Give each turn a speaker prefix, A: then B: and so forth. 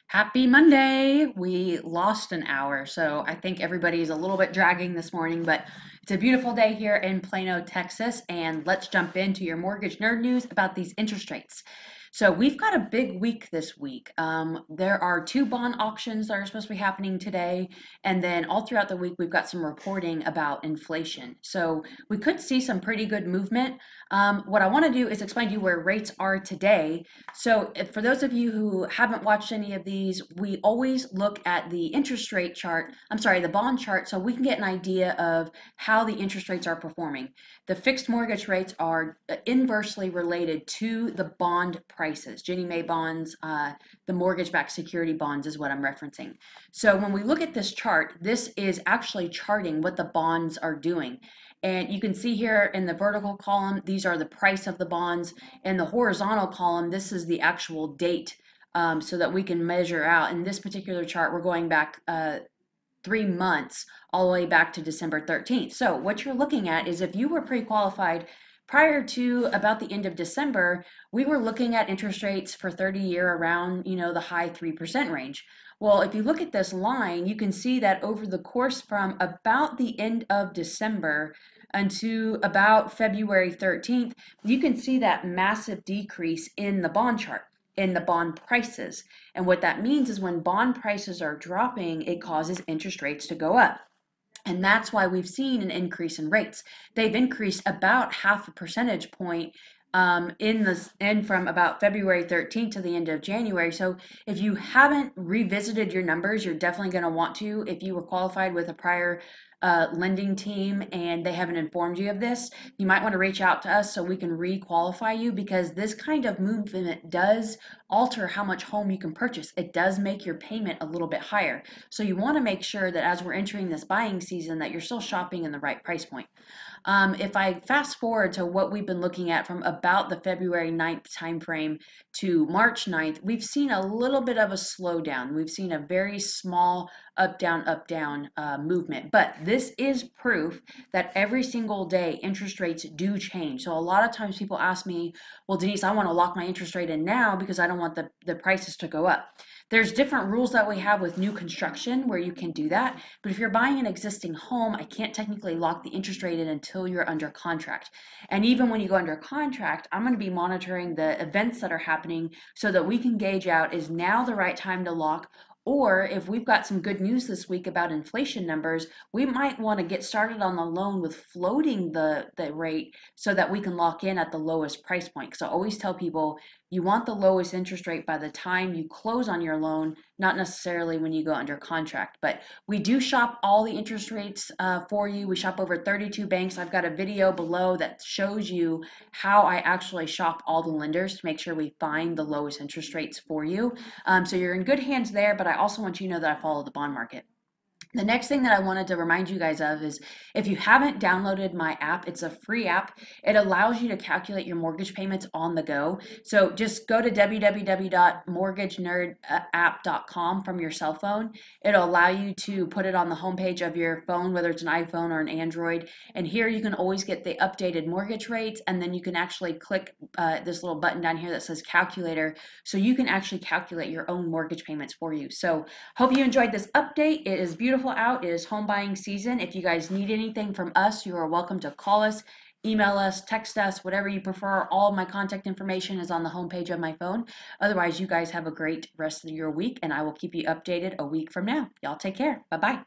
A: Happy Monday. We lost an hour, so I think everybody's a little bit dragging this morning, but it's a beautiful day here in Plano, Texas, and let's jump into your mortgage nerd news about these interest rates. So we've got a big week this week. There are two bond auctions that are supposed to be happening today, and then all throughout the week we've got some reporting about inflation. So we could see some pretty good movement. What I want to do is explain to you where rates are today. So for those of you who haven't watched any of these, we always look at the interest rate chart, the bond chart, so we can get an idea of how the interest rates are performing. The fixed mortgage rates are inversely related to the bond prices. Ginnie Mae bonds, the mortgage-backed security bonds is what I'm referencing. So when we look at this chart, this is actually charting what the bonds are doing. And you can see here in the vertical column, these are the price of the bonds. In the horizontal column, this is the actual date, so that we can measure out. In this particular chart, we're going back 3 months, all the way back to December 13th. So what you're looking at is if you were pre-qualified prior to about the end of December, we were looking at interest rates for 30-year around, the high 3% range. Well, if you look at this line, you can see that over the course from about the end of December until about February 13th, you can see that massive decrease in the bond chart, in the bond prices. And what that means is when bond prices are dropping, it causes interest rates to go up. And that's why we've seen an increase in rates. They've increased about half a percentage point from about February 13th to the end of January. So if you haven't revisited your numbers, you're definitely going to want to. If you were qualified with a prior lending team and they haven't informed you of this, you might want to reach out to us so we can re-qualify you, because this kind of movement does alter how much home you can purchase. It does make your payment a little bit higher. So you want to make sure that as we're entering this buying season that you're still shopping in the right price point. If I fast forward to what we've been looking at from about the February 9th timeframe to March 9th, we've seen a little bit of a slowdown. We've seen a very small up, down movement. But this is proof that every single day interest rates do change. So a lot of times people ask me, well, Denise, I want to lock my interest rate in now because I don't want the prices to go up. There's different rules that we have with new construction where you can do that. But if you're buying an existing home, I can't technically lock the interest rate in until you're under contract. And even when you go under contract, I'm going to be monitoring the events that are happening so that we can gauge out, is now the right time to lock? Or if we've got some good news this week about inflation numbers, we might want to get started on the loan with floating the rate so that we can lock in at the lowest price point. Because I always tell people, you want the lowest interest rate by the time you close on your loan, not necessarily when you go under contract. But we do shop all the interest rates for you. We shop over 32 banks. I've got a video below that shows you how I actually shop all the lenders to make sure we find the lowest interest rates for you. So you're in good hands there, but I also want you to know that I follow the bond market. The next thing that I wanted to remind you guys of is, if you haven't downloaded my app, it's a free app. It allows you to calculate your mortgage payments on the go. So just go to www.mortgagenerdapp.com from your cell phone. It'll allow you to put it on the homepage of your phone, whether it's an iPhone or an Android. And here you can always get the updated mortgage rates, and then you can actually click this little button down here that says calculator, so you can actually calculate your own mortgage payments for you. So hope you enjoyed this update. It is beautiful out. It is home buying season. If you guys need anything from us, you are welcome to call us, email us, text us, whatever you prefer. All of my contact information is on the homepage of my phone. Otherwise, you guys have a great rest of your week, and I will keep you updated a week from now. Y'all take care. Bye-bye.